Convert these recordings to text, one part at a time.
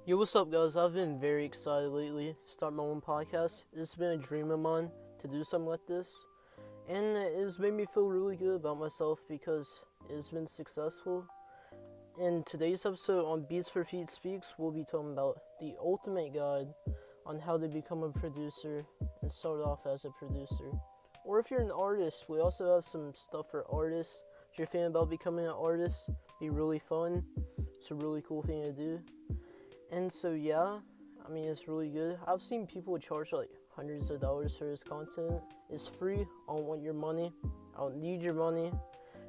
Yo, what's up, guys? I've been very excited lately to start my own podcast. It's been a dream of mine to do something like this, and it's made me feel really good about myself because it's been successful. In today's episode on Beats4Feet Speaks, we'll be talking about the ultimate guide on how to become a producer and start off as a producer. Or if you're an artist, we also have some stuff for artists. If you're thinking about becoming an artist, it'd be really fun. It's a really cool thing to do. And so it's really good. I've seen people charge like hundreds of dollars for this content. It's free. I don't want your money. I don't need your money.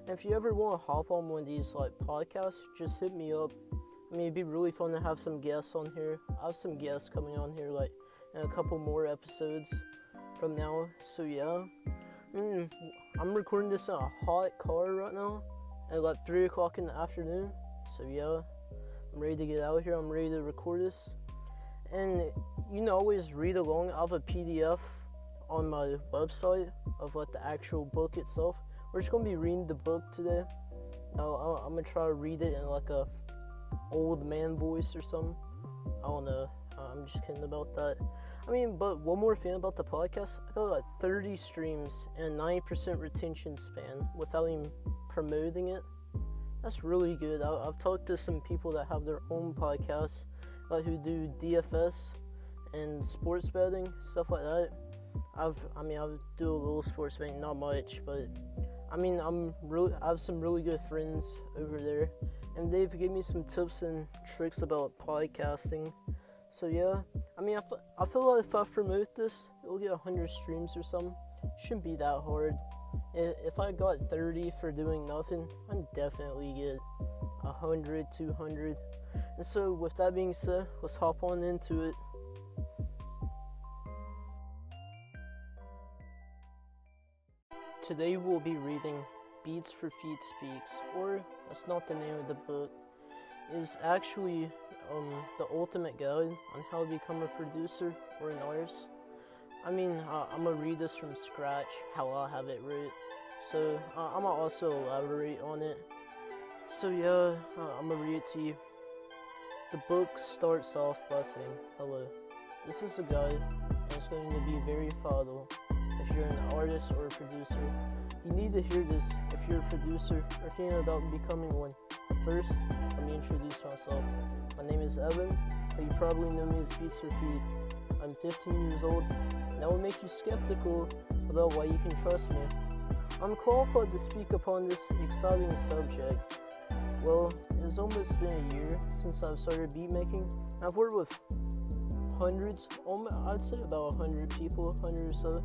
And if you ever want to hop on one of these like podcasts, just hit me up. It'd be really fun to have some guests on here. I have some guests coming on here like in a couple more episodes from now. So I'm recording this in a hot car right now at like 3 o'clock in the afternoon. So I'm ready to get out here. I'm ready to record this. And you can always read along. I have a PDF on my website of like the actual book itself. We're just going to be reading the book today. Now, I'm going to try to read it in like a old man voice or something. I don't know. I'm just kidding about that. But one more thing about the podcast. I got like 30 streams and a 90% retention span without even promoting it. That's really good. I've talked to some people that have their own podcasts, like who do DFS and sports betting, stuff like that. I do a little sports betting, not much, but I have some really good friends over there, and they've given me some tips and tricks about podcasting. So I feel like if I promote this, it'll get 100 streams or something. It shouldn't be that hard. If I got 30 for doing nothing, I'd definitely get 100, 200. And so with that being said, let's hop on into it. Today we'll be reading Beats4Feet Speaks, or that's not the name of the book. It's actually the ultimate guide on how to become a producer or an artist. I'm going to read this from scratch, how I have it written. So, I'm going to also elaborate on it. So, I'm going to read it to you. The book starts off by saying, "Hello, this is a guide, and it's going to be very vital if you're an artist or a producer. You need to hear this if you're a producer or thinking about becoming one. First, let me introduce myself. My name is Evan, but you probably know me as Beats4Feet. I'm 15 years old. That will make you skeptical about why you can trust me. I'm qualified to speak upon this exciting subject. Well, it's almost been a year since I've started beat making. I've worked with hundreds, I'd say about 100 people, 100 or so.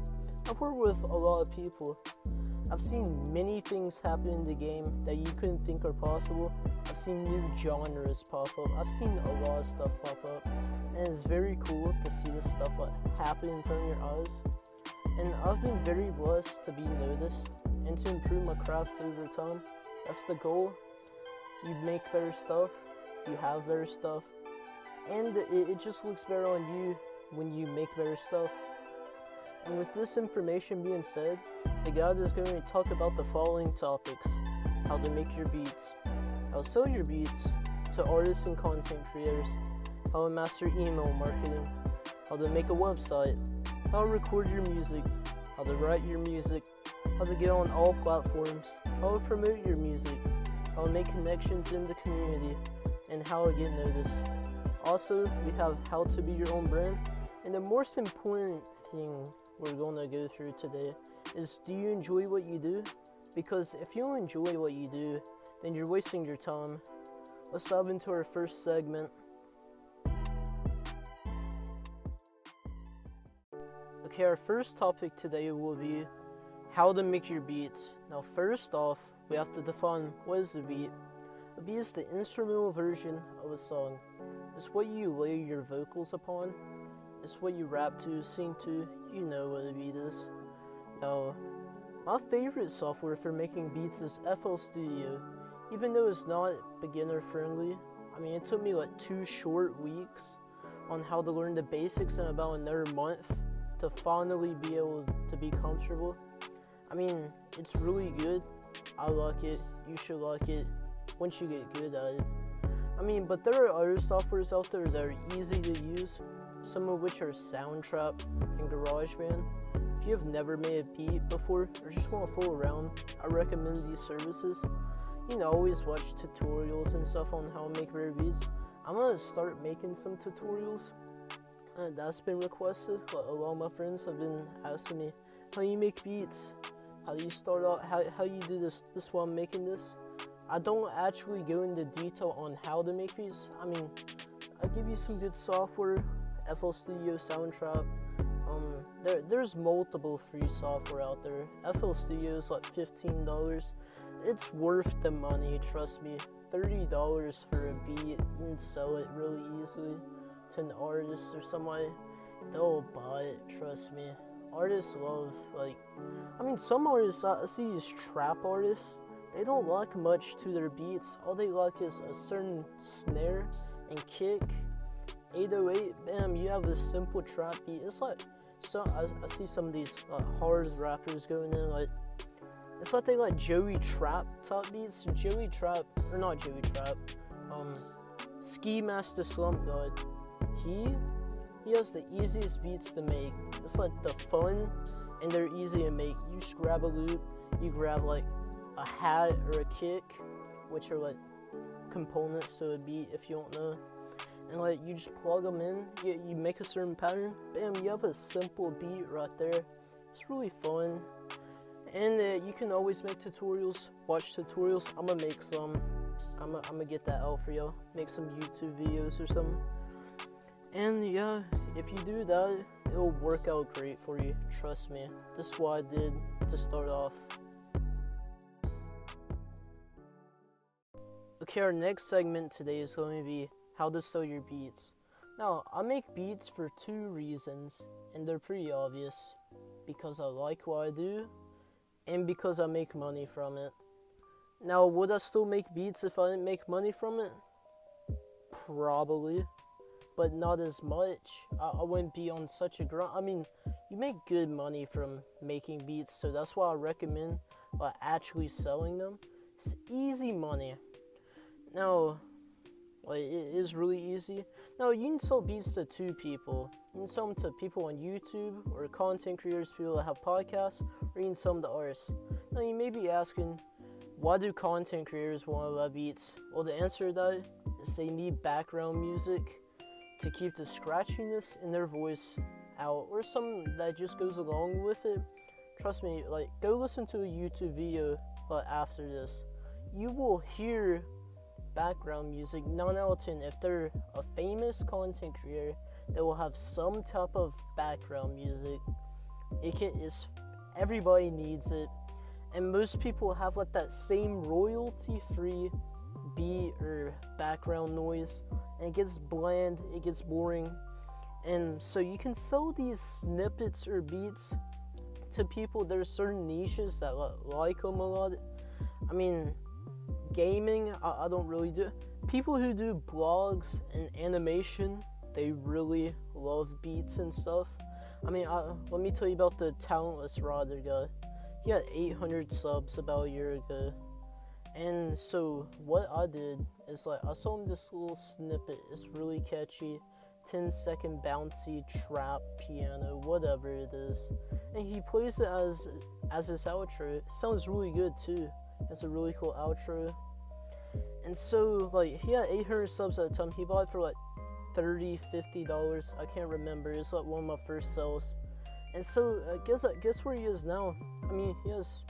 I've worked with a lot of people. I've seen many things happen in the game that you couldn't think are possible. I've seen new genres pop up. I've seen a lot of stuff pop up. And it's very cool to see this stuff happen in front of your eyes. And I've been very blessed to be noticed and to improve my craft over time. That's the goal. You make better stuff. You have better stuff. And it just looks better on you when you make better stuff. And with this information being said, the guide is going to talk about the following topics: how to make your beats, how to sell your beats to artists and content creators, how to master email marketing, how to make a website, how to record your music, how to write your music, how to get on all platforms, how to promote your music, how to make connections in the community, and how to get noticed. Also, we have how to be your own brand, and the most important thing we're going to go through today is, do you enjoy what you do? Because if you don't enjoy what you do, then you're wasting your time. Let's dive into our first segment. Okay, our first topic today will be how to make your beats. Now, first off, we have to define what is a beat. A beat is the instrumental version of a song. It's what you lay your vocals upon. It's what you rap to, sing to. You know what a beat is. Now, my favorite software for making beats is FL Studio. Even though it's not beginner friendly, it took me like 2 short weeks on how to learn the basics and about another month to finally be able to be comfortable. It's really good. I like it. You should like it once you get good at it. I mean, but there are other softwares out there that are easy to use, some of which are Soundtrap and GarageBand. If you have never made a beat before or just want to fool around, I recommend these services. You can always watch tutorials and stuff on how to make rare beats. I'm gonna start making some tutorials. That's been requested. A lot of my friends have been asking me, how do you make beats? How do you start out? How you do this while I'm making this? I don't actually go into detail on how to make beats. I mean, I give you some good software, FL Studio, Soundtrap. There's multiple free software out there. FL Studio is like $15. It's worth the money, trust me. $30 for a beat, you can sell it really easily to an artist or somebody. They'll buy it, trust me. Artists love, some artists, I see these trap artists, they don't like much to their beats. All they like is a certain snare and kick. 808, bam, you have a simple trap beat. It's like, so I see some of these hard rappers going in, it's like they like Joey Trap top beats. Ski Master Slump God. He has the easiest beats to make. It's like the fun, and they're easy to make. You just grab a loop, you grab like a hat or a kick, which are like components to a beat if you don't know, and you just plug them in. You make a certain pattern, bam, you have a simple beat right there. It's really fun. And you can always make tutorials, watch tutorials. I'm gonna make some. I'm gonna get that out for y'all. Make some YouTube videos or something. And yeah, if you do that, it'll work out great for you. Trust me. This is what I did to start off. Okay, our next segment today is going to be how to sell your beats. Now, I make beats for 2 reasons, and they're pretty obvious. Because I like what I do, and because I make money from it. Now, would I still make beats if I didn't make money from it? Probably, but not as much. I wouldn't be on such a grind. I mean, you make good money from making beats, so that's why I recommend actually selling them. It's easy money. Now, it is really easy. Now, you can sell beats to 2 people. You can sell them to people on YouTube, or content creators, people that have podcasts, or you can sell them to artists. Now, you may be asking, why do content creators want to buy beats? Well, the answer to that is they need background music to keep the scratchiness in their voice out, or something that just goes along with it. Trust me, go listen to a YouTube video after this. You will hear background music 9 out of 10. If they're a famous content creator, they will have some type of background music. Everybody needs it, and most people have that same royalty-free beat or background noise, and it gets bland, it gets boring. And so you can sell these snippets or beats to people. There's certain niches that like them a lot. I mean, gaming, I don't really do. People who do blogs and animation, they really love beats and stuff. I mean, let me tell you about the Talentless Rider guy. He had 800 subs about a year ago. And so what I did is I saw him this little snippet. It's really catchy, 10-second bouncy trap piano, whatever it is. And he plays it as his outro. It sounds really good too. It's a really cool outro. And so he had 800 subs at the time. He bought it for $30, $50. I can't remember. It's one of my first sales. And so guess where he is now. I mean, he has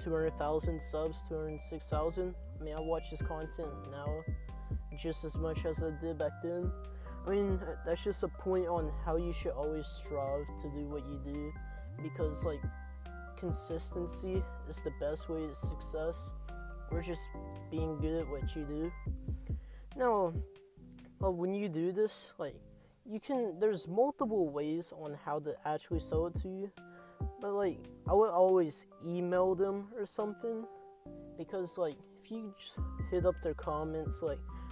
200,000 subs, 206,000. I mean, I watch his content now just as much as I did back then. I mean, that's just a point on how you should always strive to do what you do, because consistency is the best way to success, or just being good at what you do. Now, when you do this, there's multiple ways on how to actually sell it to you, but I would always email them or something, because if you just hit up their comments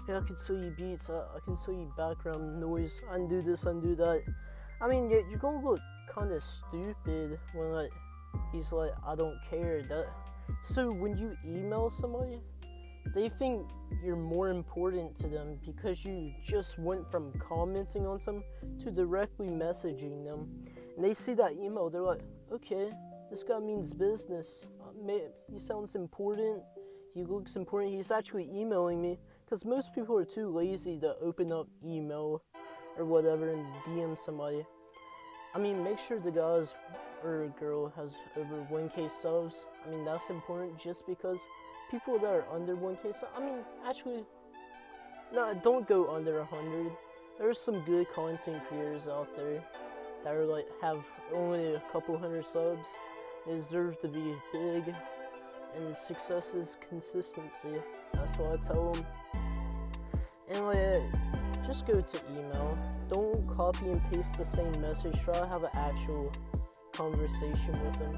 hey, I can sell you beats, I can sell you background noise, I can do this, I can do that. I mean, you're gonna look kind of stupid when he's I don't care. So when you email somebody, they think you're more important to them because you just went from commenting on some to directly messaging them. And they see that email, they're like, okay, this guy means business. He sounds important. He looks important. He's actually emailing me. Because most people are too lazy to open up email or whatever and DM somebody. I mean, make sure the guy or girl has over 1K subs. I mean, that's important just because people that are under 1K subs, I mean, actually, no, don't go under 100. There's some good content creators out there that are like, have only a couple hundred subs. They deserve to be big, and success is consistency. That's what I tell them. And like, just go to email. Don't copy and paste the same message. Try to have an actual conversation with them.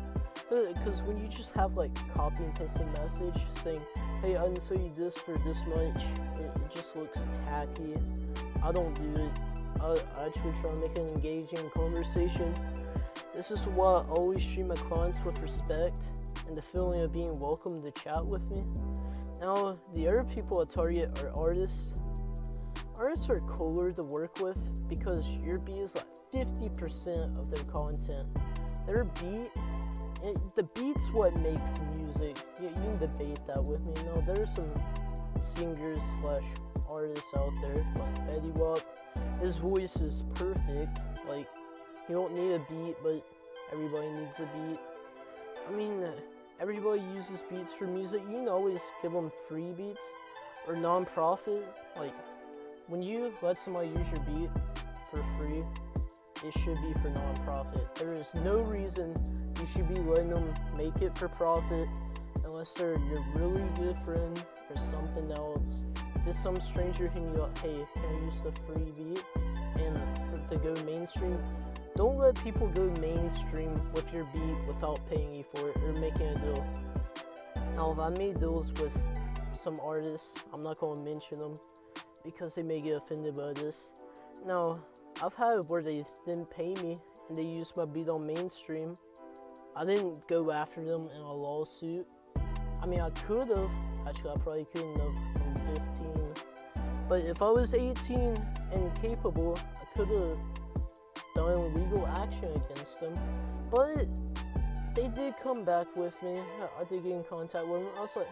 Because when you just have like copy and paste a message saying, hey, I can sell you this for this much, it just looks tacky. I don't do it. I actually try to make an engaging conversation. This is why I always treat my clients with respect and the feeling of being welcome to chat with me. Now, the other people I target are artists. Artists are cooler to work with because your beat is like 50% of their content. Their beat, the beat's what makes music. You can debate that with me. No, there's some singers / artists out there like Fetty Wap. His voice is perfect. Like, you don't need a beat, but everybody needs a beat. I mean, everybody uses beats for music. You can always give them free beats or non-profit. Like, when you let somebody use your beat for free, it should be for non-profit. There is no reason you should be letting them make it for profit unless they're your really good friend or something else. If it's some stranger hitting you up, hey, can I use the free beat and to go mainstream? Don't let people go mainstream with your beat without paying you for it or making a deal. Now, if I made deals with some artists, I'm not going to mention them because they may get offended by this. Now, I've had where they didn't pay me and they used my beat on mainstream. I didn't go after them in a lawsuit. I mean, I could have. Actually, I probably couldn't have. I'm 15. But if I was 18 and capable, I could have done legal action against them. But they did come back with me. I did get in contact with them. I was like,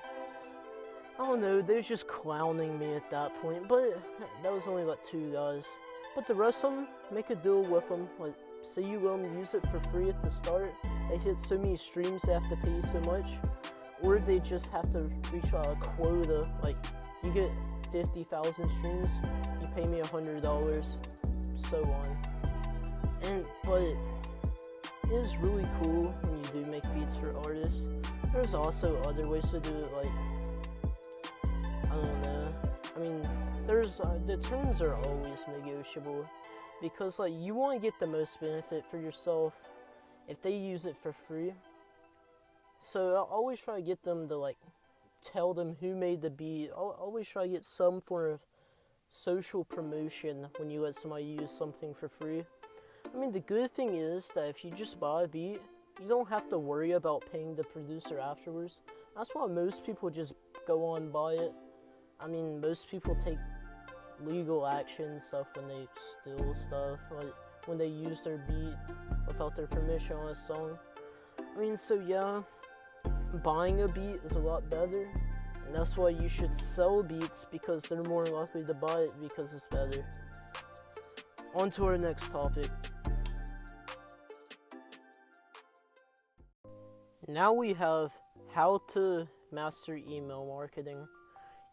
I don't know, they was just clowning me at that point. But that was only like 2 guys. But the rest of them, make a deal with them. Like, say you let them use it for free at the start. They hit so many streams, they have to pay you so much. Or they just have to reach a quota. Like, you get 50,000 streams, you pay me $100, so on. But it is really cool when you do make beats for artists. There's also other ways to do it, like, I don't know. I mean, there's the terms are always negotiable because like you want to get the most benefit for yourself if they use it for free. So I always try to get them to like tell them who made the beat. I'll always try to get some form of social promotion when you let somebody use something for free. I mean, the good thing is that if you just buy a beat, you don't have to worry about paying the producer afterwards. That's why most people just go on and buy it. I mean, most people take legal action and stuff when they steal stuff, like when they use their beat without their permission on a song. I mean, so yeah, buying a beat is a lot better, and that's why you should sell beats because they're more likely to buy it because it's better. On to our next topic. Now we have how to master email marketing.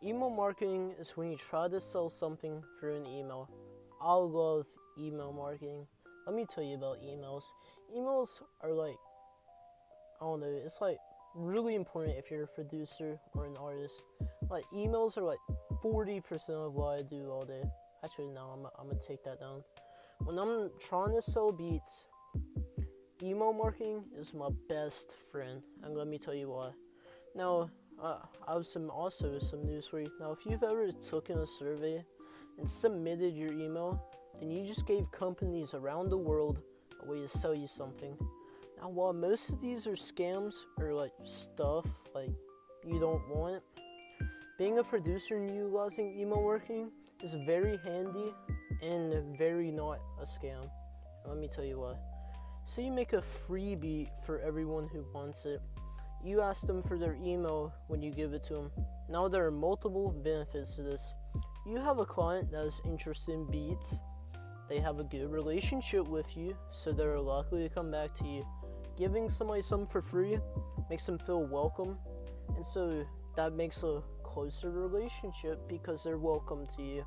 Email marketing is when you try to sell something through an email. I love email marketing. Let me tell you about emails. Emails are like, I don't know, it's like really important if you're a producer or an artist. Like, emails are like 40% of what I do all day. Actually, no, I'm gonna take that down. When I'm trying to sell beats, email marketing is my best friend, and let me tell you why. Now, I have some news for you. Now, if you've ever taken a survey and submitted your email, then you just gave companies around the world a way to sell you something. Now, while most of these are scams or like stuff like you don't want, being a producer and utilizing email marketing is very handy and very not a scam. Let me tell you why. So you make a free beat for everyone who wants it. You ask them for their email when you give it to them. Now there are multiple benefits to this. You have a client that is interested in beats. They have a good relationship with you, so they're likely to come back to you. Giving somebody something for free makes them feel welcome, and so that makes a closer relationship because they're welcome to you.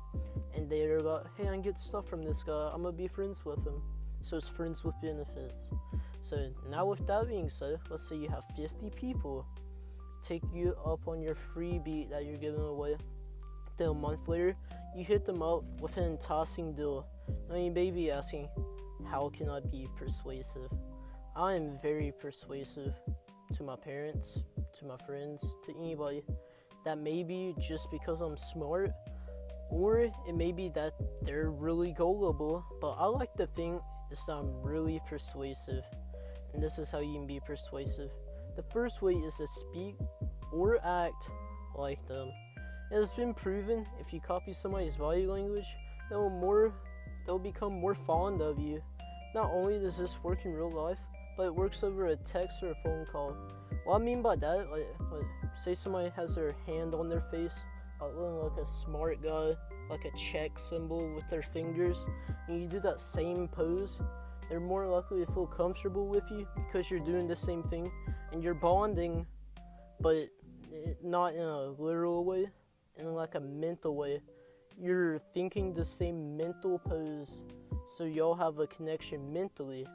And they're like, hey, I can get stuff from this guy, I'm gonna be friends with him. So it's friends with benefits. So now with that being said, let's say you have 50 people take you up on your free beat that you're giving away. Then a month later, you hit them up with an enticing deal. Now you may be asking, how can I be persuasive? I am very persuasive to my parents, to my friends, to anybody. That may be just because I'm smart, or it may be that they're really gullible, but I like to think is that I'm really persuasive. And this is how you can be persuasive. The first way is to speak or act like them. It has been proven if you copy somebody's body language, they'll become more fond of you. Not only does this work in real life, but it works over a text or a phone call. What I mean by that, like say somebody has their hand on their face, looking like a smart guy, like a check symbol with their fingers, and you do that same pose, they're more likely to feel comfortable with you because you're doing the same thing and you're bonding, but not in a literal way, in like a mental way. You're thinking the same mental pose, so y'all have a connection mentally,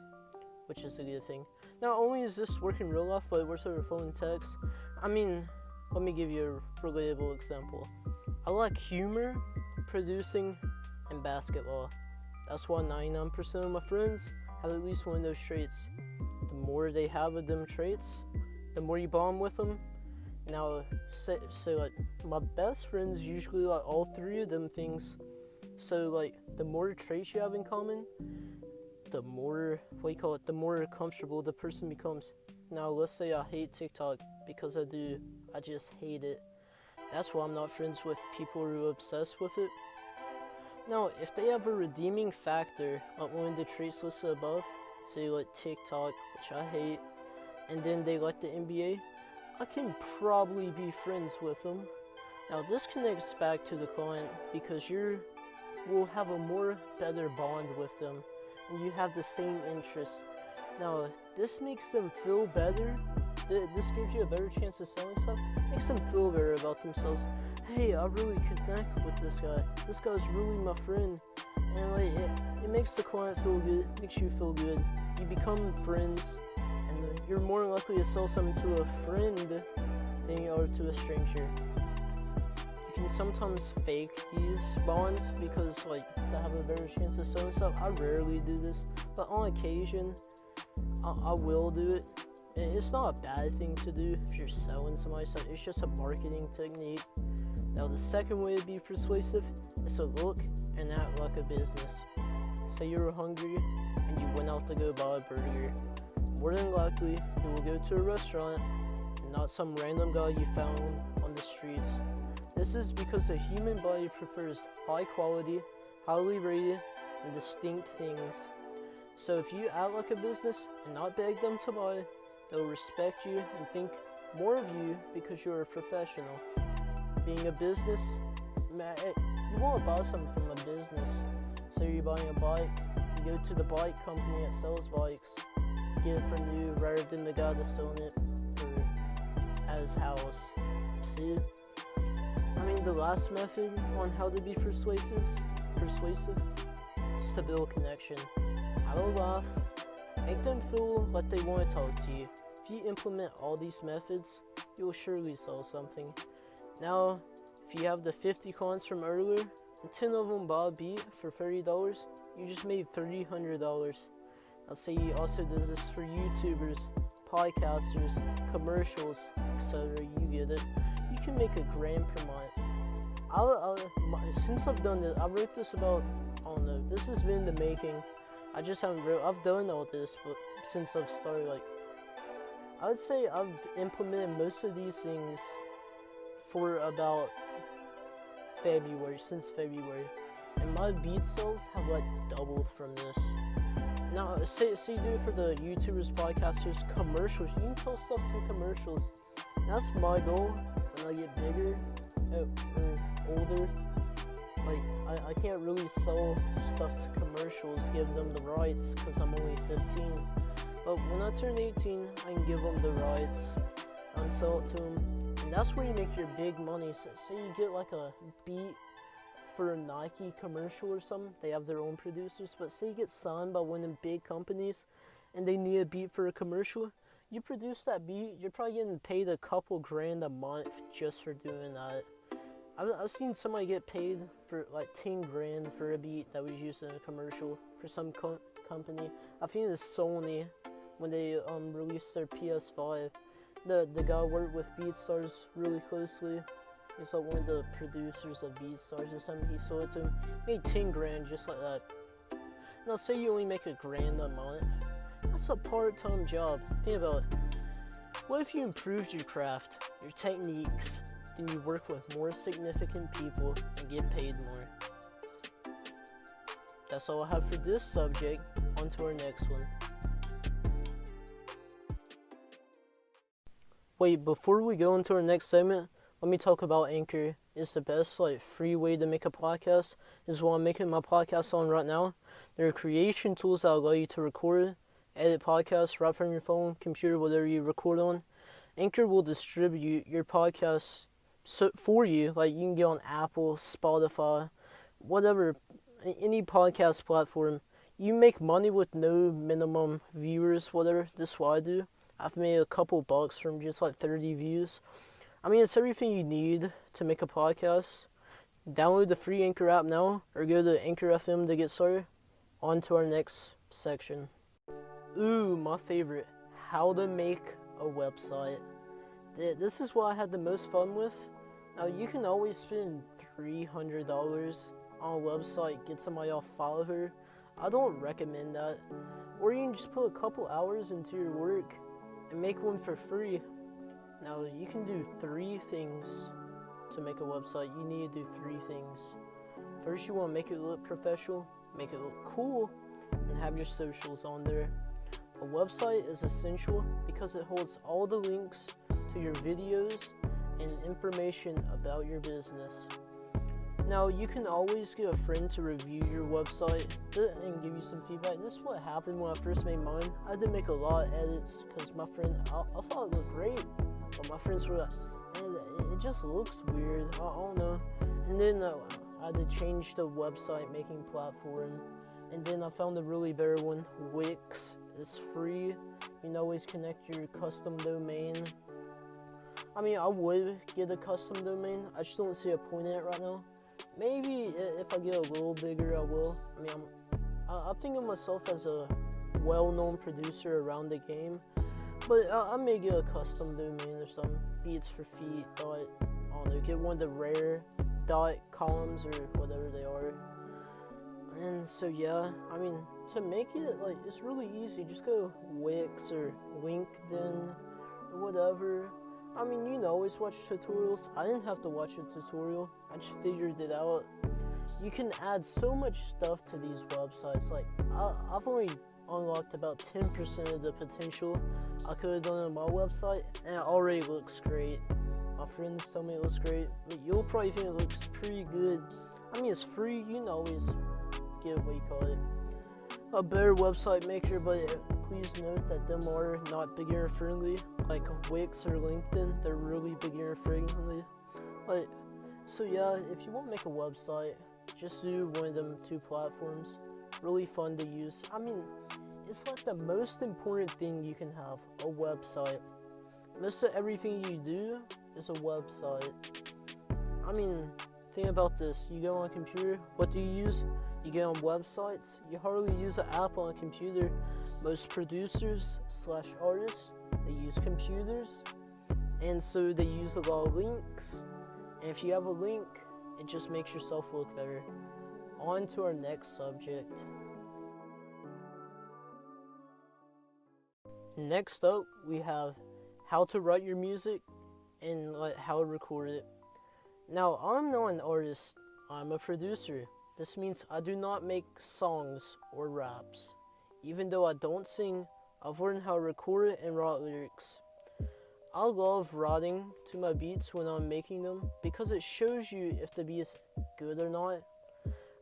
which is a good thing. Not only is this work in real life, but it works over phone and text. I mean, let me give you a relatable example. I like humor, producing, and basketball. That's why 99% of my friends have at least one of those traits. The more they have of them traits, the more you bond with them. Now, say like my best friends usually like all three of them things. So like the more traits you have in common, the more the more comfortable the person becomes. Now let's say I hate TikTok because I just hate it. That's why I'm not friends with people who are obsessed with it. Now, if they have a redeeming factor, like one of the traits listed above, say like TikTok, which I hate, and then they like the NBA, I can probably be friends with them. Now this connects back to the client because you will have a better bond with them, and you have the same interests. Now this makes them feel better. This gives you a better chance of selling stuff. Makes them feel better about themselves. Hey, I really connect with this guy. This guy's really my friend. And like it makes the client feel good. Makes you feel good. You become friends, and you're more likely to sell something to a friend than you are to a stranger. You can sometimes fake these bonds because like they have a better chance of selling stuff. I rarely do this, but on occasion, I will do it. It's not a bad thing to do if you're selling somebody stuff. It's just a marketing technique. Now the second way to be persuasive is to look and act like a business. Say you were hungry and you went out to go buy a burger. More than likely, you will go to a restaurant and not some random guy you found on the streets. This is because the human body prefers high quality, highly rated, and distinct things. So if you act like a business and not beg them to buy, they'll respect you and think more of you because you're a professional. Being a business, you want to buy something from a business. So you're buying a bike, you go to the bike company that sells bikes, get it from you rather than the guy that's selling it at his house. See? I mean, the last method on how to be persuasive is to build connection. Have a laugh, make them feel like they want to talk to you. If you implement all these methods, you will surely sell something. Now, if you have the 50 clients from earlier, and 10 of them buy a beat for $30, you just made $300. I'll say you also do this for YouTubers, podcasters, commercials, etc. You get it. You can make $1,000 per month. Since I've done this, I wrote this about, I don't know, this has been the making. I just haven't I've done all this, but since I've started, like, I would say I've implemented most of these things for about since February, and my beat sales have like doubled from this. Now, say you do it for the YouTubers, podcasters, commercials. You can sell stuff to commercials. That's my goal when I get bigger or older. Like, I can't really sell stuff to commercials, give them the rights, because I'm only 15. But when I turn 18, I can give them the rights and sell it to them. And that's where you make your big money. So, say you get like a beat for a Nike commercial or something. They have their own producers. But say you get signed by one of them big companies and they need a beat for a commercial. You produce that beat, you're probably getting paid a couple grand a month just for doing that. I've seen somebody get paid for like 10 grand for a beat that was used in a commercial for some company. I think it's Sony when they released their PS5. The guy worked with BeatStars really closely. He's like one of the producers of BeatStars or something. He sold it to him. Made 10 grand just like that. Now say you only make $1 grand a month. That's a part-time job. Think about it. What if you improved your craft, your techniques, then you work with more significant people and get paid more? That's all I have for this subject. On to our next one. Wait, before we go into our next segment, let me talk about Anchor. It's the best free way to make a podcast. This is what I'm making my podcast on right now. There are creation tools that allow you to record, edit podcasts right from your phone, computer, whatever you record on. Anchor will distribute your podcast for you. Like, you can get on Apple, Spotify, whatever, any podcast platform. You make money with no minimum viewers, whatever. This is what I do. I've made a couple bucks from just 30 views. I mean, it's everything you need to make a podcast. Download the free Anchor app now, or go to Anchor FM to get started. On to our next section. Ooh, my favorite. How to make a website. This is what I had the most fun with. Now, you can always spend $300 on a website, get somebody off Fiverr. I don't recommend that. Or you can just put a couple hours into your work and make one for free. Now, you can do 3 things to make a website. You need to do 3 things. First, you want to make it look professional, make it look cool, and have your socials on there. A website is essential because it holds all the links to your videos and information about your business. Now, you can always get a friend to review your website and give you some feedback. This is what happened when I first made mine. I had to make a lot of edits because my friend, I thought it looked great, but my friends were like, man, it just looks weird. I don't know. And then I had to change the website making platform. And then I found a really better one. Wix is free. You can always connect your custom domain. I mean, I would get a custom domain. I just don't see a point in it right now. Maybe if I get a little bigger, I will. I mean, I think of myself as a well-known producer around the game, but I may get a custom domain or some Beats4Feet. I don't know, get one of the rare .coms or whatever they are. And so yeah, I mean, to make it it's really easy. Just go Wix or LinkedIn or whatever. I mean, you can always watch tutorials. I didn't have to watch a tutorial. I just figured it out. You can add so much stuff to these websites. I've only unlocked about 10% of the potential I could have done on my website, and it already looks great. My friends tell me it looks great, but you'll probably think it looks pretty good. I mean, it's free. You can always get a better website maker, but please note that them are not beginner friendly. Like Wix or LinkedIn, they're really beginner friendly. So yeah, if you want to make a website, just do one of them 2 platforms. Really fun to use. I mean, it's the most important thing you can have, a website. Most of everything you do is a website. I mean, think about this. You go on a computer, what do you use? You get on websites. You hardly use an app on a computer. Most producers / artists, they use computers, and so they use a lot of links. And if you have a link, it just makes yourself look better. On to our next subject. Next up, we have how to write your music and how to record it. Now, I'm not an artist, I'm a producer. This means I do not make songs or raps. Even though I don't sing, I've learned how to record and write lyrics. I love writing to my beats when I'm making them because it shows you if the beat is good or not.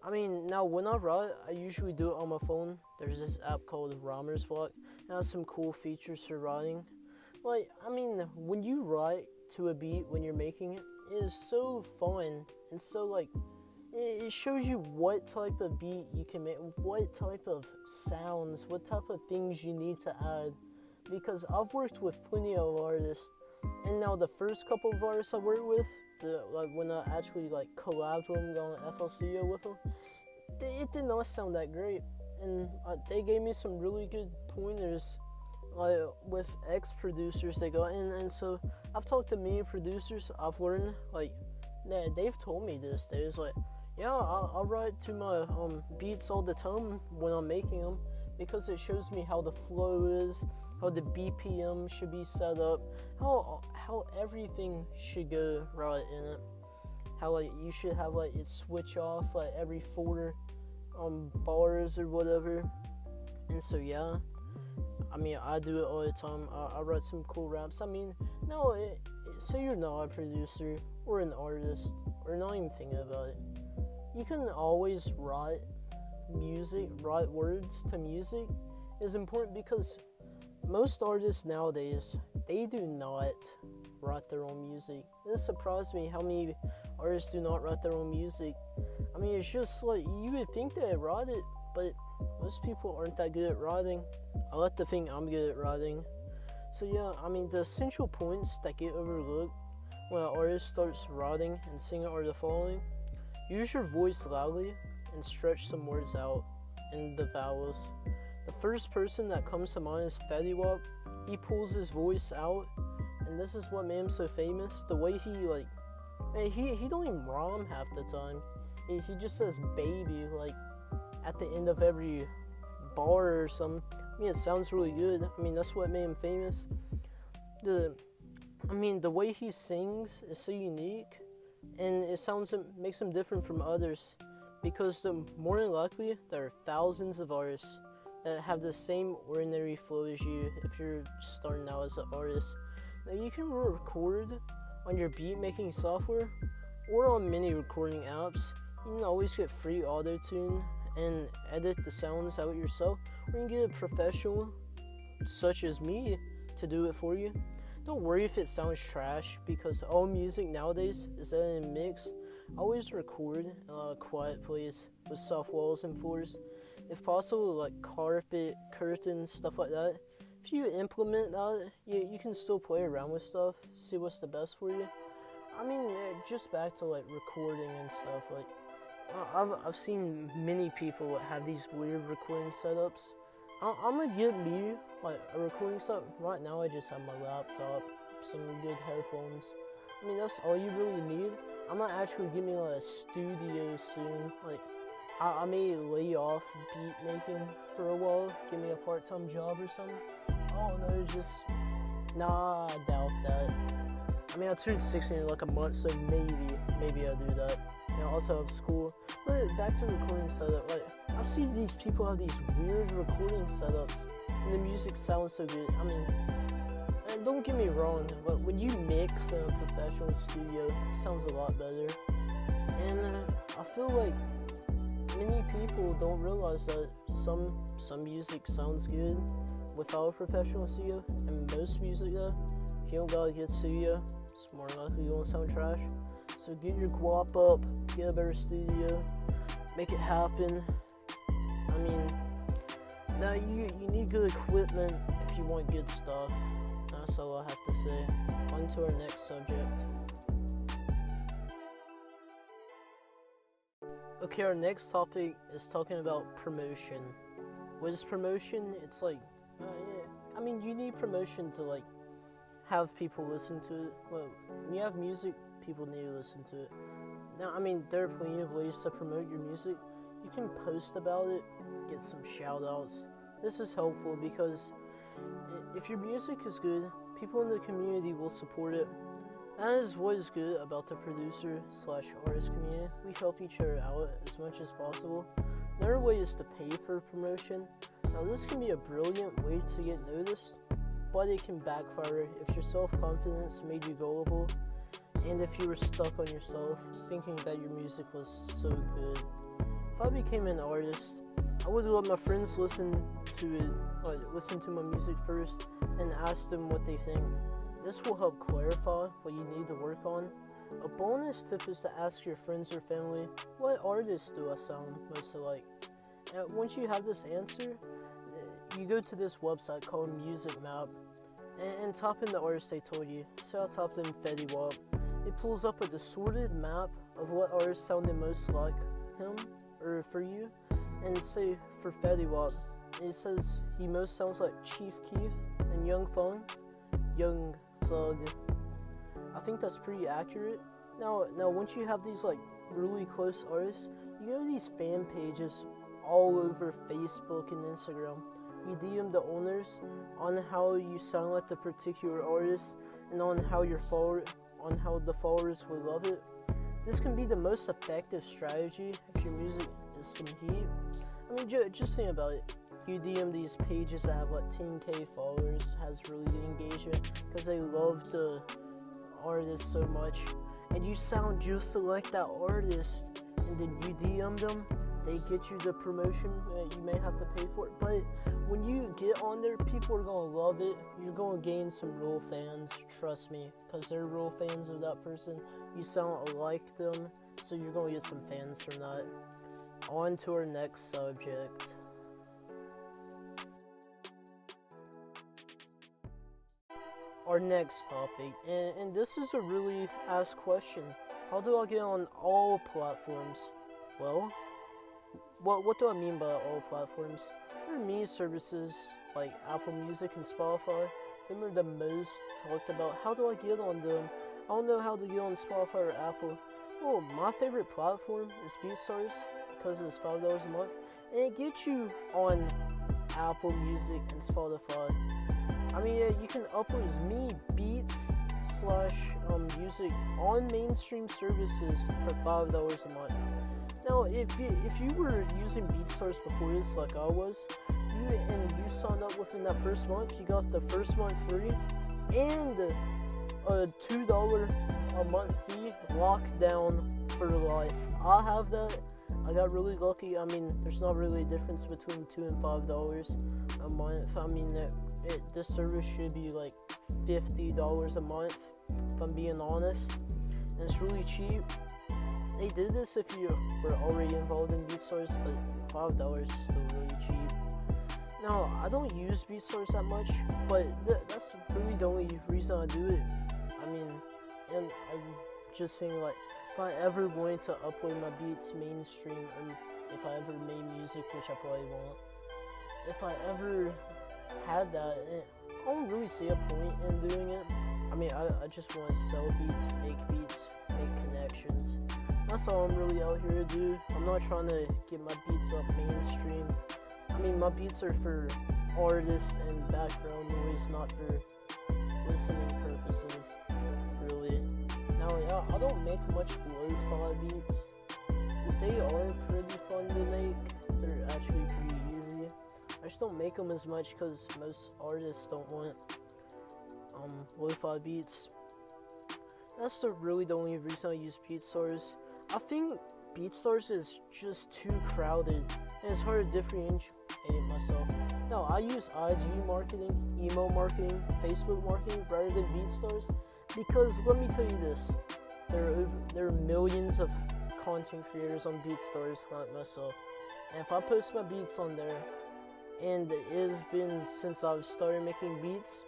I mean, now when I write, I usually do it on my phone. There's this app called Rhymer's Block, and it has some cool features for writing. Like, I mean, when you write to a beat when you're making it, it is so fun and so like, it shows you what type of beat you can make, what type of sounds, what type of things you need to add. Because I've worked with plenty of artists, and now the first couple of artists I worked with, when I actually collabed with them on FL Studio with them, it did not sound that great, and they gave me some really good pointers, with ex-producers they got in, and so I've talked to many producers. I've learned, they've told me this. They was like, yeah, I'll write to my beats all the time when I'm making them, because it shows me how the flow is, how the BPM should be set up, how everything should go right in it, how you should have it switch off every 4 bars or whatever. And so yeah, I mean, I do it all the time. I write some cool raps. I mean, no, say you're not a producer or an artist or not even thinking about it, you can always write music, write words to music is important, because most artists nowadays, they do not write their own music. It surprised me how many artists do not write their own music. I mean, it's just you would think they write it, but most people aren't that good at writing. I like to think I'm good at writing. So yeah, I mean, the essential points that get overlooked when an artist starts writing and singing are the following. Use your voice loudly and stretch some words out in the vowels. The first person that comes to mind is Fetty Wap. He pulls his voice out, and this is what made him so famous. The way he don't even rhyme half the time. He just says baby at the end of every bar or something. I mean, it sounds really good. I mean, that's what made him famous. The way he sings is so unique, and makes him different from others, because more than likely there are thousands of artists that have the same ordinary flow as you if you're starting out as an artist. Now, you can record on your beat making software or on many recording apps. You can always get free auto-tune and edit the sounds out yourself, or you can get a professional such as me to do it for you. Don't worry if it sounds trash, because all music nowadays is edited and mixed. Always record in a quiet place with soft walls and floors. If possible, carpet, curtains, stuff like that. If you implement that, you can still play around with stuff, see what's the best for you. I mean, just back to recording and stuff. I've seen many people that have these weird recording setups. I'm gonna get me a recording setup. Right now, I just have my laptop, some good headphones. I mean, that's all you really need. I might actually get me a studio soon. I may lay off beat making for a while, give me a part-time job or something. Oh no, nah, I doubt that. I mean, I turned 16 in a month, so maybe I'll do that. And I also have school. But back to recording setup, I see these people have these weird recording setups, and the music sounds so good. I mean, and don't get me wrong, but when you mix in a professional studio, it sounds a lot better. And I feel like many people don't realize that some music sounds good without a professional studio, and most music though, if you don't got a good studio, it's more likely gonna sound trash. So get your guap up, get a better studio, make it happen. I mean, now you need good equipment if you want good stuff. That's all I have to say. On to our next subject. Okay, our next topic is talking about promotion. What is promotion? It's I mean, you need promotion to have people listen to it. Well, when you have music, people need to listen to it. Now, I mean, there are plenty of ways to promote your music. You can post about it, get some shout outs. This is helpful because if your music is good, people in the community will support it. That is what is good about the producer slash artist community. We help each other out as much as possible. Another way is to pay for promotion. Now this can be a brilliant way to get noticed, but it can backfire if your self-confidence made you gullible, and if you were stuck on yourself, thinking that your music was so good. If I became an artist, I would let my friends listen to my music first and ask them what they think. This will help clarify what you need to work on. A bonus tip is to ask your friends or family, what artists do I sound most alike? And once you have this answer, you go to this website called Music Map and type in the artist they told you. So I typed in Fetty Wap. It pulls up a distorted map of what artists sounded most like him or for you. And say for Fetty Wap, it says he most sounds like Chief Keef and Young Thug. I think that's pretty accurate. Now once you have these like really close artists, you go to these fan pages all over Facebook and Instagram. You DM the owners on how you sound like the particular artist and on how the followers will love it. This can be the most effective strategy if your music is some heat. I mean, just think about it. You DM these pages that have like 10k followers, has really good engagement because they love the artist so much, and you sound just like that artist, and then you DM them, they get you the promotion that you may have to pay for it. But when you get on there, people are gonna love it. You're gonna gain some real fans, trust me, because they're real fans of that person. You sound like them, so you're gonna get some fans from that. On to our next subject. Our next topic, and this is a really asked question. How do I get on all platforms? Well, what do I mean by all platforms? There are many services like Apple Music and Spotify. Them are the most talked about. How do I get on them? I don't know how to get on Spotify or Apple. Well, my favorite platform is Beats4Feet because it's $5 a month, and it gets you on Apple Music and Spotify. I mean, you can upload as many beats / music on mainstream services for $5 a month. Now, if you were using Beats4Feet before this, like I was, you signed up within that first month, you got the first month free and a $2 a month fee locked down for life. I have that. I got really lucky. I mean, there's not really a difference between $2 and $5 a month. I mean, this service should be like $50 a month, if I'm being honest. And it's really cheap. They did this if you were already involved in Beats4Feet, but $5 is still really cheap. Now, I don't use Beats4Feet that much, but that's really the only reason I do it. I mean, and I'm just thinking like, if I ever wanted to upload my beats mainstream, or if I ever made music, which I probably won't, if I ever had that, I don't really see a point in doing it. I mean, I just want to sell beats, make connections. That's all I'm really out here to do. I'm not trying to get my beats up mainstream. I mean, my beats are for artists and background noise, not for listening purposes, really. Now, I don't make much lo-fi beats. They are pretty fun to make. They're actually pretty easy. I just don't make them as much because most artists don't want lo-fi beats. That's really the only reason I use Beats4Feet. I think Beats4Feet is just too crowded, and it's hard to differentiate myself. Now, I use IG marketing, email marketing, Facebook marketing rather than Beats4Feet because let me tell you this: there are millions of content creators on Beats4Feet like myself, and if I post my beats on there, and it has been since I've started making beats,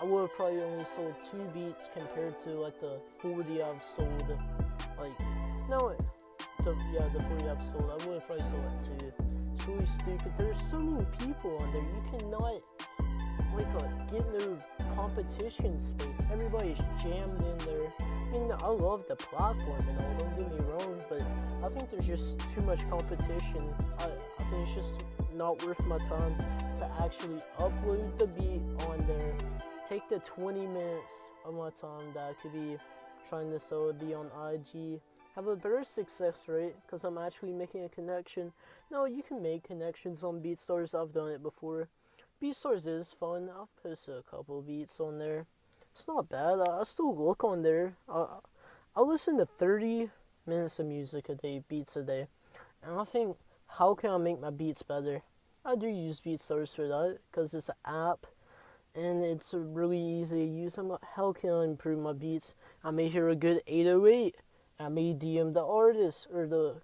I would have probably only sold 2 beats compared to like the 40 I've sold. Like, no, the 40 I've sold, I would have probably sold like 2. It's really stupid. There's so many people on there. You cannot get no competition space. Everybody's jammed in there. I mean, I love the platform and all, don't get me wrong, but I think there's just too much competition. I think it's just not worth my time to actually upload the beat on there, take the 20 minutes of my time that I could be trying to sell a beat on IG have a better success rate because I'm actually making a connection. No, you can make connections on BeatStars. I've done it before. BeatStars is fun. I've posted a couple beats on there. It's not bad. I still look on there. I listen to 30 minutes of music a day, beats a day. And I think, how can I make my beats better? I do use BeatStars for that because it's an app and it's really easy to use. I'm like, how can I improve my beats? I may hear a good 808. I may DM the artist or the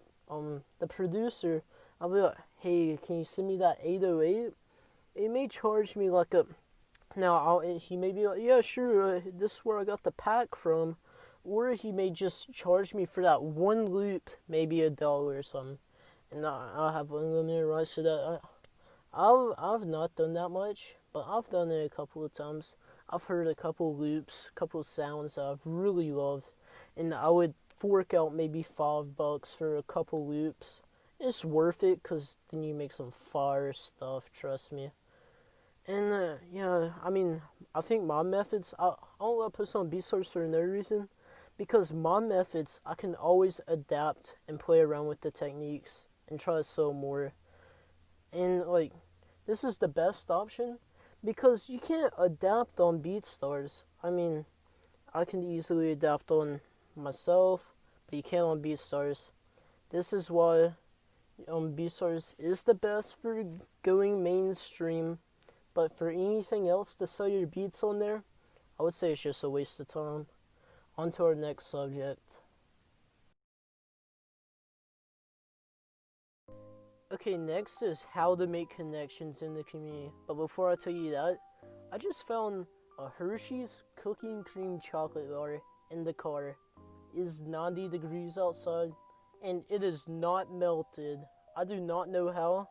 producer. I'll be like, hey, can you send me that 808? It may charge me like a... Now, he may be like, yeah, sure, this is where I got the pack from. Or he may just charge me for that one loop, maybe $1 or something. And I'll have unlimited rights to that. I've not done that much, but I've done it a couple of times. I've heard a couple loops, couple sounds that I've really loved. And I would fork out maybe $5 for a couple loops. It's worth it because then you make some fire stuff, trust me. And yeah, I mean, I think my methods, I don't let post on BeatStars for no reason. Because my methods, I can always adapt and play around with the techniques and try to sell more. And like, this is the best option because you can't adapt on BeatStars. I mean, I can easily adapt on myself, but you can't on BeatStars. This is why BeatStars is the best for going mainstream, but for anything else to sell your beats on there, I would say it's just a waste of time. On to our next subject. Okay, next is how to make connections in the community. But before I tell you that, I just found a Hershey's cookie and cream chocolate bar in the car. It is 90 degrees outside, and it is not melted. I do not know how.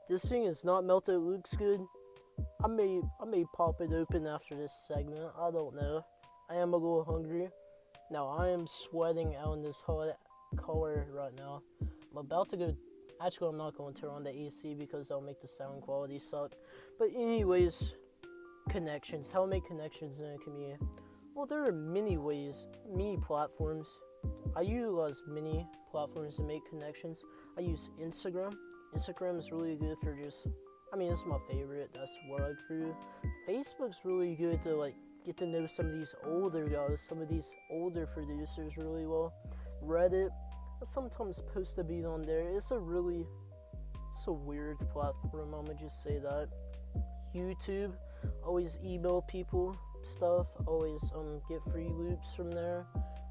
This thing is not melted. It looks good. I may pop it open after this segment. I don't know. I am a little hungry. Now I am sweating out in this hot car right now. I'm about to go. Actually, I'm not going to turn on the AC because that'll make the sound quality suck. But anyways, connections. How to make connections in a community. Well, there are many ways, many platforms. I utilize many platforms to make connections. I use Instagram. Instagram is really good for just, I mean, it's my favorite. That's where I grew. Facebook's really good to like get to know some of these older guys, some of these older producers really well. Reddit, I sometimes post a beat on there. It's a weird platform, I'ma just say that. YouTube, always email people stuff, always get free loops from there,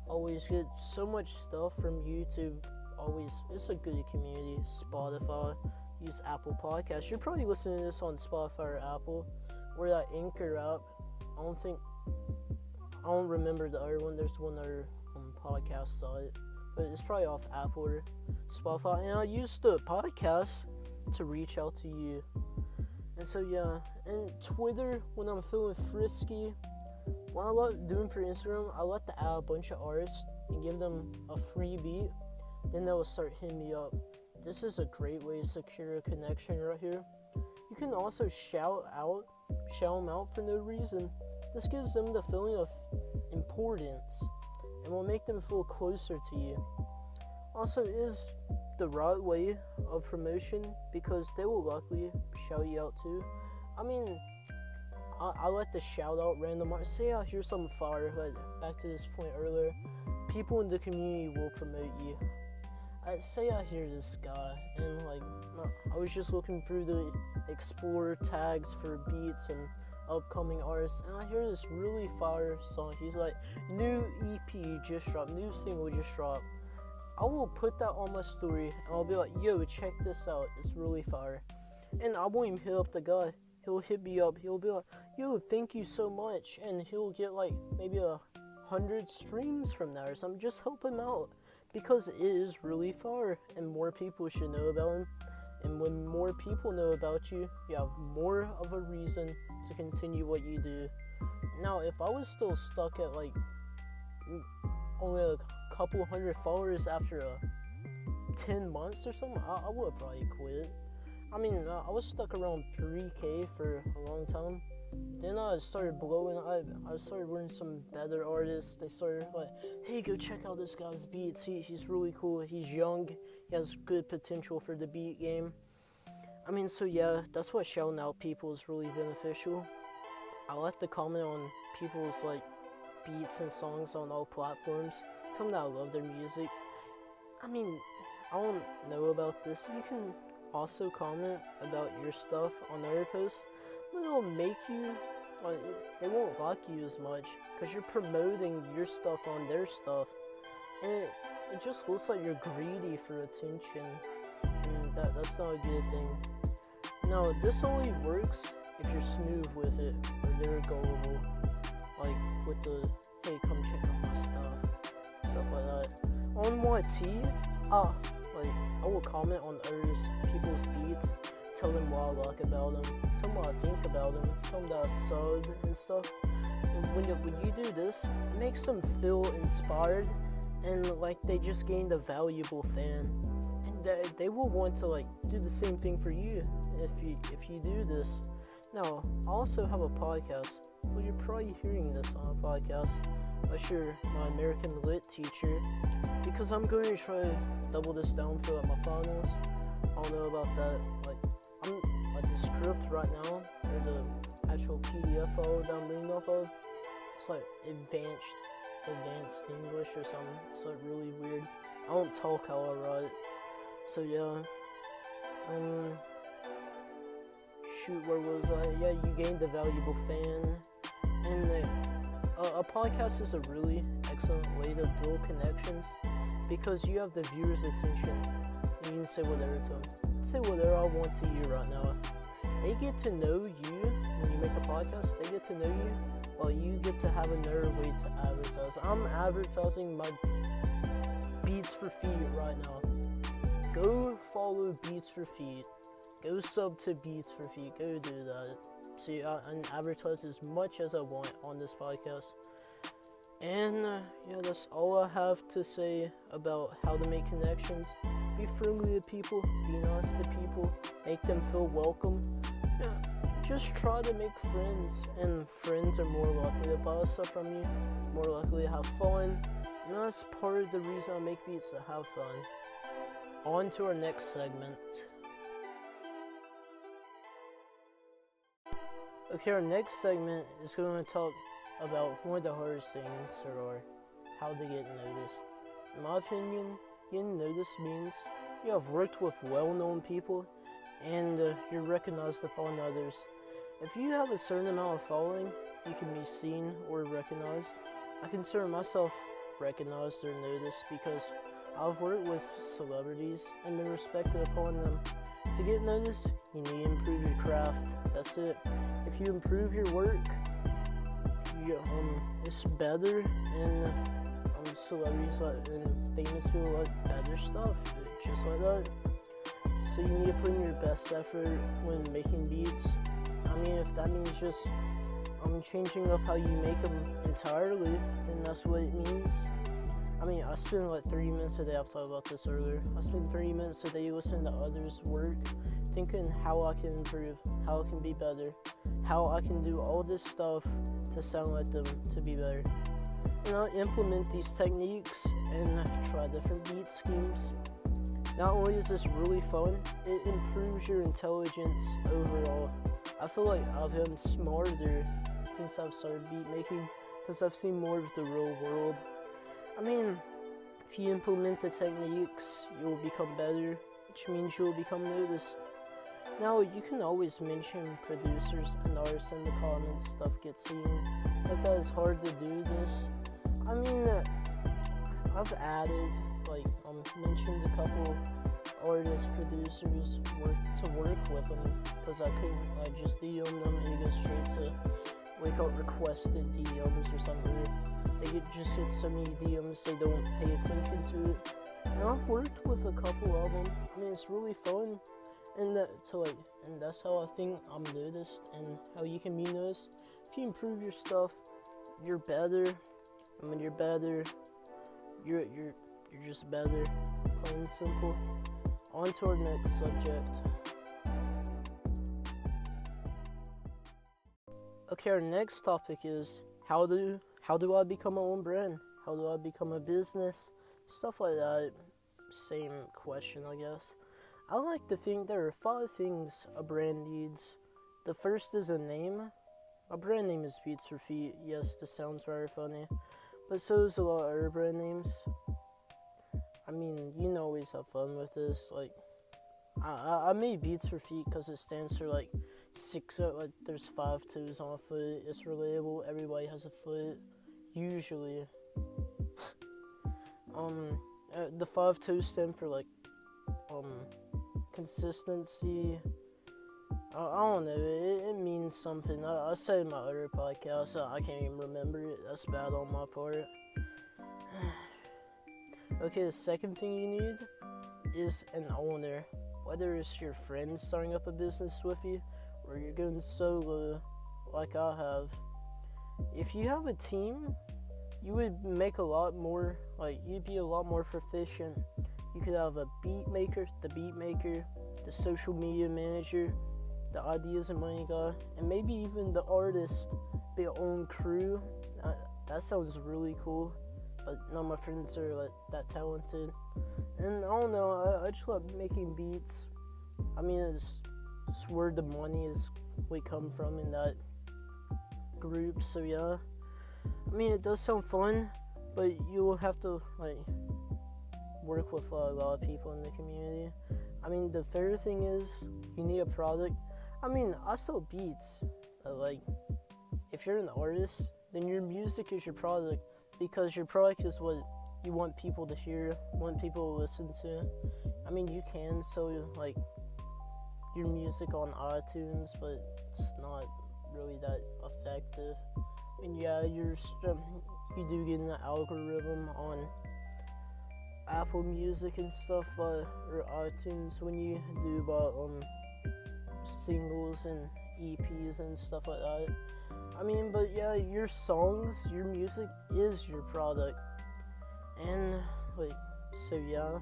always get so much stuff from YouTube. Always, it's a good community. Spotify, use Apple Podcasts. You're probably listening to this on Spotify or Apple, or that Anchor app. I don't remember the other one. There's one other podcast site, but it's probably off Apple or Spotify. And I use the podcast to reach out to you. And so yeah, and Twitter, when I'm feeling frisky, what I love doing for Instagram, I like to add a bunch of artists and give them a free beat. Then they'll start hitting me up. This is a great way to secure a connection right here. You can also shout them out for no reason. This gives them the feeling of importance and will make them feel closer to you. Also, it is the right way of promotion because they will likely shout you out too. I mean, I like to shout out random artists. Say I hear something fire, but back to this point earlier, people in the community will promote you. Say I hear this guy, and like, I was just looking through the explore tags for beats and upcoming artists, and I hear this really fire song. He's like, new EP just dropped, new single just dropped. I will put that on my story, and I'll be like, yo, check this out, it's really fire. And I won't even hit up the guy. He'll hit me up, he'll be like, yo, thank you so much, and he'll get like maybe 100 streams from that or something. Just help him out, because it is really far, and more people should know about him. And when more people know about you, you have more of a reason to continue what you do. Now, if I was still stuck at like only a couple hundred followers after 10 months or something, I would probably quit. I mean, I was stuck around 3K for a long time. then I started blowing. I started learning some better artists. They started like, hey, go check out this guy's beats. He's really cool. He's young. He has good potential for the beat game. I mean, so yeah, that's what shouting out people is really beneficial. I like to comment on people's like beats and songs on all platforms. Tell them that I love their music. I mean, I don't know about this. You can also comment about your stuff on their posts, but it'll make you, like, they won't like you as much because you're promoting your stuff on their stuff. And it just looks like you're greedy for attention. And that's not a good thing. No, this only works if you're smooth with it, or they're gullible. Like with the, hey, come check out my stuff like that. On my T, like, I will comment on others people's beats, tell them what I like about them, tell them what I think about them, tell them that I sub and stuff. And when you do this, it makes them feel inspired and like they just gained a valuable fan. And they will want to like do the same thing for you if you do this. Now, I also have a podcast. Well, you're probably hearing this on a podcast unless you're my American Lit teacher, because I'm going to try to double this down for like my finals. I don't know about that. Like, I'm like the script right now, or the actual PDF file that I'm reading off of. It's like advanced English or something. It's like really weird. I don't talk how I write. So yeah. Shoot, where was I? Yeah, you gained a valuable fan. And a podcast is a really excellent way to build connections because you have the viewer's attention. And you can say whatever to them. Say whatever I want to you right now. They get to know you when you make a podcast. They get to know you while you get to have another way to advertise. I'm advertising my Beats4Feet right now. Go follow Beats4Feet. Go sub to Beats4Feet. Go do that. See, I can advertise as much as I want on this podcast. And yeah, that's all I have to say about how to make connections. Be friendly to people. Be nice to people. Make them feel welcome. Yeah, just try to make friends. And friends are more likely to buy stuff from you. More likely to have fun. And that's part of the reason I make beats, to have fun. On to our next segment. Okay, our next segment is going to talk about one of the hardest things, or how to get noticed. In my opinion, getting noticed means you have worked with well-known people and you're recognized upon others. If you have a certain amount of following, you can be seen or recognized. I consider myself recognized or noticed because I've worked with celebrities and been respected upon them. To get noticed, you need to improve your craft. That's it. If you improve your work, it's better, and celebrities and famous people like better stuff, just like that. So you need to put in your best effort when making beats. I mean, if that means just changing up how you make them entirely, then that's what it means. I mean, I spend like 30 minutes a day, I've thought about this earlier, I spend 30 minutes a day listening to others' work, thinking how I can improve, how I can be better, how I can do all this stuff to sound like them, to be better. And I implement these techniques and try different beat schemes. Not only is this really fun, it improves your intelligence overall. I feel like I've gotten smarter since I've started beat making because I've seen more of the real world. I mean, if you implement the techniques, you'll become better, which means you'll become noticed. Now, you can always mention producers and artists in the comments, stuff gets seen. If that is hard to do this, I mean, I've added, mentioned a couple artists, producers to work with them, because I couldn't just DM them and go straight to, requested DMs or something. They just get so many DMs, they don't pay attention to it. And I've worked with a couple of them. I mean, it's really fun. And that's how I think I'm noticed and how you can be noticed. If you improve your stuff, you're better. And when you're better, you're just better. Plain and simple. On to our next subject. Okay, our next topic is how do I become my own brand? How do I become a business? Stuff like that. Same question, I guess. I like to think there are 5 things a brand needs. The first is a name. A brand name is Beats4Feet. Yes, this sounds very funny, but so is a lot of other brand names. I mean, you can always have fun with this. Like, I made Beats4Feet because it stands for like like there's 5 toes on a foot. It's relatable. Everybody has a foot, usually. The 5 toes stand for like consistency. I don't know. It means something. I said in my other podcast. I can't even remember it. That's bad on my part. Okay, the second thing you need is an owner. Whether it's your friend starting up a business with you, or you're going solo, like I have. If you have a team, you would make a lot more. Like, you'd be a lot more proficient. You could have the beat maker, the social media manager, the ideas and money guy, and maybe even the artist, be your own crew. That sounds really cool, but none of my friends are like that talented. And I don't know, I just love making beats. I mean, it's where the money is we come from in that group, so yeah. I mean, it does sound fun, but you will have to like work with a lot of people in the community. I mean, the third thing is you need a product. I mean, I sell beats. Like, if you're an artist, then your music is your product, because your product is what you want people to hear, want people to listen to. I mean, you can sell like your music on iTunes, but it's not really that effective. I mean, yeah, you do get an algorithm on Apple Music and stuff, or iTunes when you do about singles and EPs and stuff like that. I mean, but yeah, your songs, your music is your product. And like, so yeah.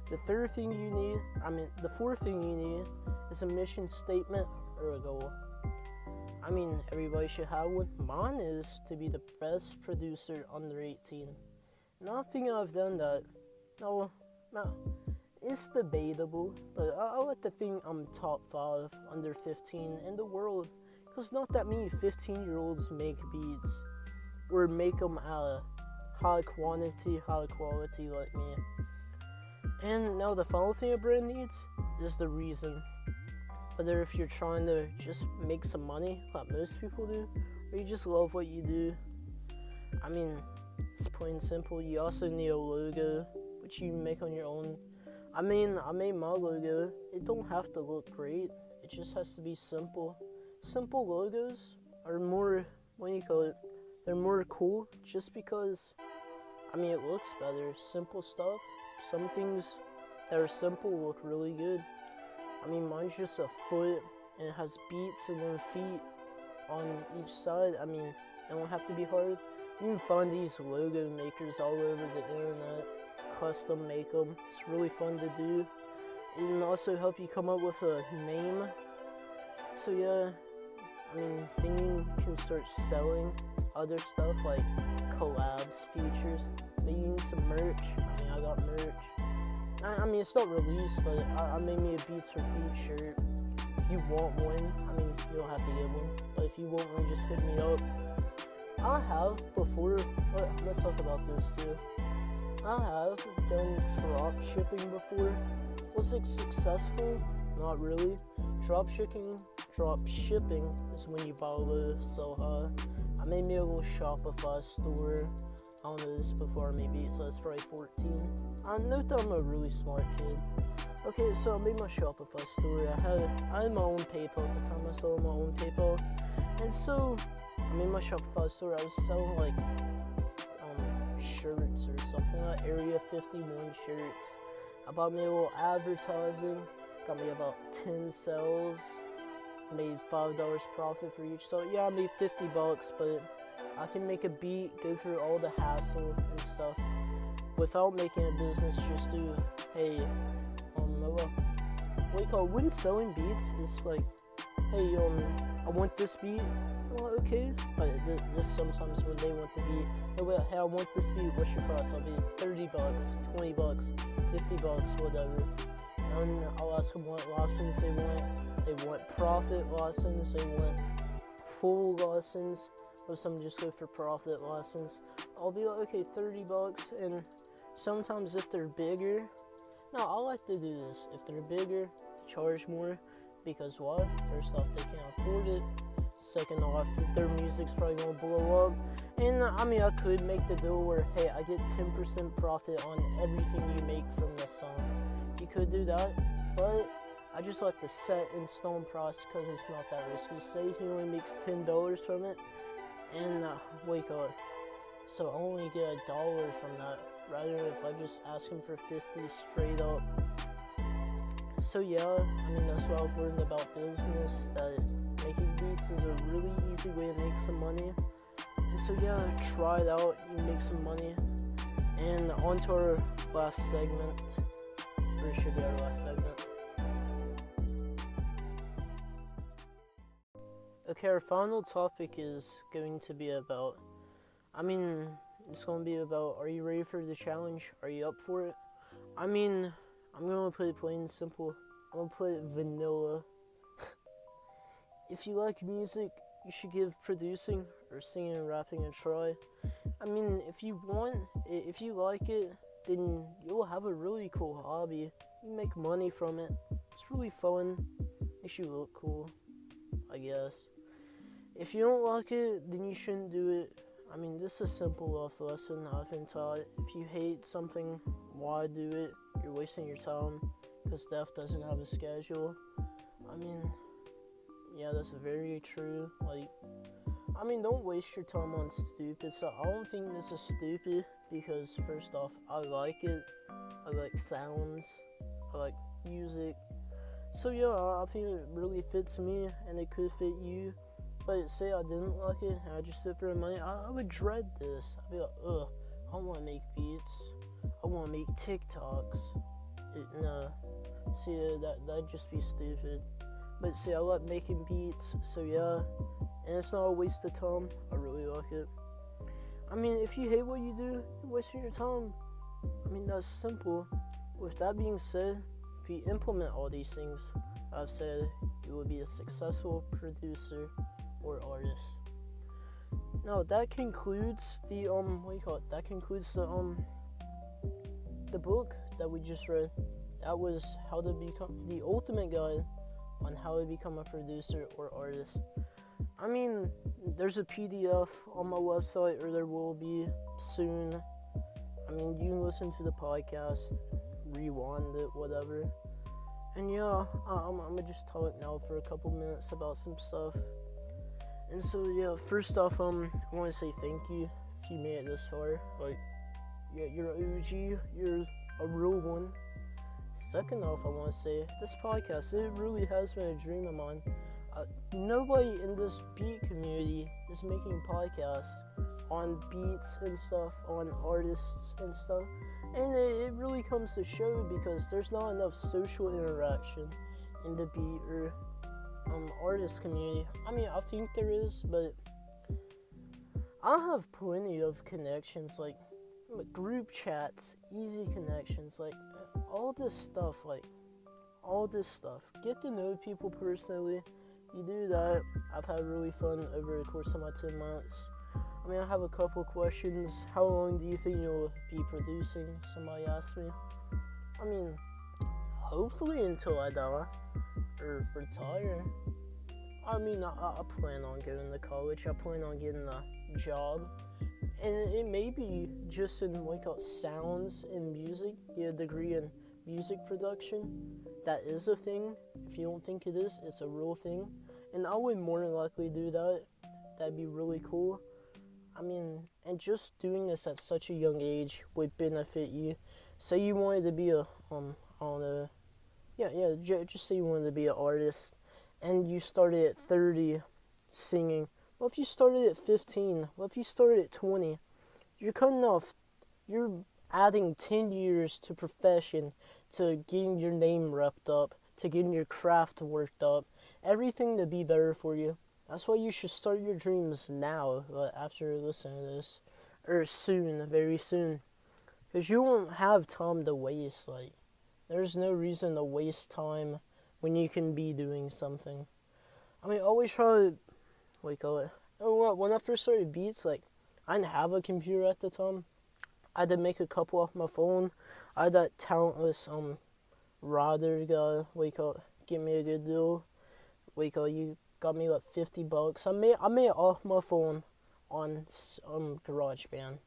The fourth thing you need is a mission statement or a goal. I mean, everybody should have one. Mine is to be the best producer under 18. And I think I've done that. No, it's debatable, but I like to think I'm top 5 under 15 in the world, because not that many 15-year-olds make beats, or make them at a high quality like me. And now the final thing a brand needs is the reason. Whether if you're trying to just make some money, like most people do, or you just love what you do. I mean, it's plain simple. You also need a logo, which you make on your own. I mean, I made my logo. It don't have to look great. It just has to be simple. Simple logos are more, they're more cool just because, I mean, it looks better. Simple stuff. Some things that are simple look really good. I mean, mine's just a foot, and it has beats and then feet on each side. I mean, it don't have to be hard. You can find these logo makers all over the internet. Custom make them. It's really fun to do. It can also help you come up with a name. So yeah, I mean, then you can start selling other stuff like collabs, features. Maybe you need some merch. I mean, I got merch. I mean, it's not released, but I made me a Beats4Feet shirt. If you want one, I mean, you don't have to get one, but if you want one, just hit me up. I have before, let's talk about this too. I have done drop shipping before. Was it successful? Not really. Drop shipping is when you buy a little so high. I made me a little Shopify store. I don't know this before maybe, so it's probably 14. I know that I'm a really smart kid. Okay, so I made my Shopify store. I had my own PayPal at the time. I sold my own PayPal. And so I made my Shopify store. I was selling like shirts or something, like Area 51 shirts. I bought me a little advertising, got me about 10 sales, made $5 profit for each. So yeah, I made $50, but I can make a beat, go through all the hassle and stuff without making a business. Just do, hey, when selling beats, it's like, hey, I want this beat. Well, okay, but this sometimes when they want the beat, they'll be like, hey, I want this beat, what's your price? I'll be $30, $20, $50, whatever. And I'll ask them what license they want. They want profit license, they want full license, or some just go for profit license. I'll be like, okay, $30, and sometimes if they're bigger, no, I like to do this. If they're bigger, charge more, because what? First off, they can't afford it. Second off, their music's probably gonna blow up. And I mean, I could make the deal where, hey, I get 10% profit on everything you make from this song. You could do that, but I just like the set in stone price because it's not that risky. Say he only makes $10 from it, and wake up. So I only get $1 from that, rather than if I just ask him for 50 straight up. So yeah, I mean, that's what I've learned about business, that making beats is a really easy way to make some money. And so yeah, try it out, you make some money. And on to our last segment, or it should be our last segment. Okay, our final topic is going to be about, it's going to be about, are you ready for the challenge? Are you up for it? I mean, I'm going to put it plain and simple. I'm going to put it vanilla. If you like music, you should give producing or singing and rapping a try. I mean, if you like it, then you'll have a really cool hobby. You make money from it. It's really fun. Makes you look cool, I guess. If you don't like it, then you shouldn't do it. I mean, this is a simple life lesson I've been taught. If you hate something, why do it? You're wasting your time, because death doesn't have a schedule. I mean, yeah, that's very true. Don't waste your time on stupid stuff. I don't think this is stupid, because first off, I like it. I like sounds. I like music. So yeah, I think it really fits me, and it could fit you. But say I didn't like it, and I just did it for the money, I would dread this. I'd be like, ugh, I don't want to make beats. I want to make TikToks. No. See, that'd just be stupid. But see, I like making beats, so yeah. And it's not a waste of time. I really like it. I mean, if you hate what you do, you're wasting your time. I mean, that's simple. With that being said, if you implement all these things I've said, you will be a successful producer or artist. Now that concludes the That concludes the book that we just read. That was how to become the ultimate guide on how to become a producer or artist. I mean, there's a PDF on my website, or there will be soon. I mean, you can listen to the podcast, rewind it, whatever. And yeah, I'm gonna just talk now for a couple minutes about some stuff. And so yeah, first off, I want to say thank you if you made it this far. Yeah, you're an OG, you're a real one. Second off, I want to say this podcast, it really has been a dream of mine. Nobody in this beat community is making podcasts on beats and stuff, on artists and stuff, and it really comes to show because there's not enough social interaction in the beat or artist community. I mean, I think there is, but I have plenty of connections, like group chats, easy connections, all this stuff. Get to know people personally. You do that. I've had really fun over the course of my 10 months. I mean, I have a couple questions. How long do you think you'll be producing? Somebody asked me. I mean, hopefully until I die or retire. I mean, I plan on going to college. I plan on getting a job. And it may be just in sounds and music. Get a degree in music production. That is a thing. If you don't think it is, it's a real thing. And I would more than likely do that. That'd be really cool. I mean, and just doing this at such a young age would benefit you. Say you wanted to be just say you wanted to be an artist, and you started at 30 singing. What if you started at 15? What if you started at 20? You're adding 10 years to profession, to getting your name repped up, to getting your craft worked up, everything to be better for you. That's why you should start your dreams now, after listening to this. Or soon, very soon. Because you won't have time to waste. Like, there's no reason to waste time when you can be doing something. I mean, always try to, what do you call it? Oh, when I first started Beats, like, I didn't have a computer at the time. I had to make a couple off my phone. I had that talentless, Ryder guy, what do you call it? Give me a good deal. What do you call it? You got me like $50. I made it off my phone on GarageBand.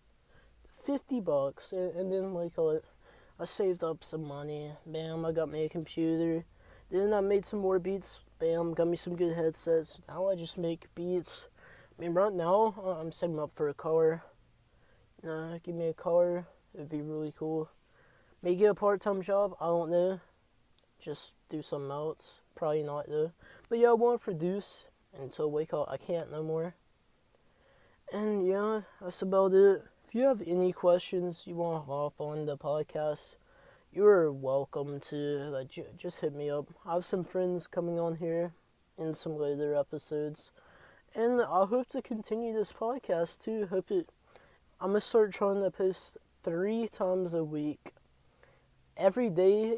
$50, and then what do you call it? I saved up some money. Bam, I got me a computer. Then I made some more beats. Bam, got me some good headsets. Now I just make beats. I mean, right now I'm setting up for a car. Give me a car. It'd be really cool. Maybe get a part-time job. I don't know. Just do something else. Probably not though. But yeah, I want to produce until wake up. I can't no more. And yeah, that's about it. If you have any questions, you want to hop on the podcast, you're welcome to just hit me up. I have some friends coming on here in some later episodes, and I hope to continue this podcast too. I'm gonna start trying to post 3 times a week. Every day,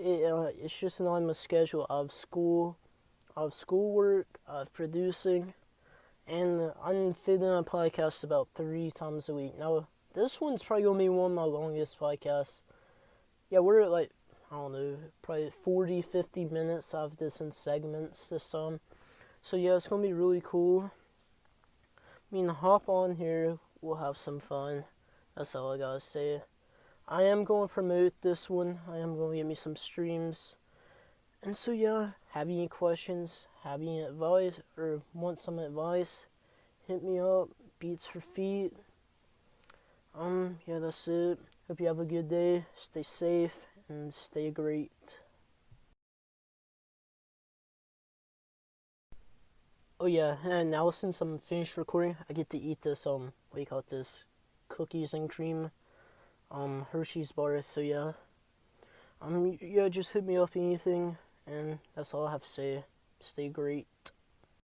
it's just not on my schedule. I have schoolwork, I have producing, and I'm fitting a podcast about 3 times a week. Now, this one's probably going to be one of my longest podcasts. Yeah, we're at I don't know, probably 40, 50 minutes of this in segments this time. So yeah, it's going to be really cool. I mean, hop on here, we'll have some fun. That's all I gotta say. I am going to promote this one. I am going to get me some streams. And so yeah, have any questions, have any advice, or want some advice, hit me up, Beats4Feet. Yeah, that's it. Hope you have a good day. Stay safe and stay great. Oh yeah, and now since I'm finished recording, I get to eat this what do you call this? Cookies and cream, Hershey's bars. So yeah, yeah, just hit me up anything, and that's all I have to say. Stay great.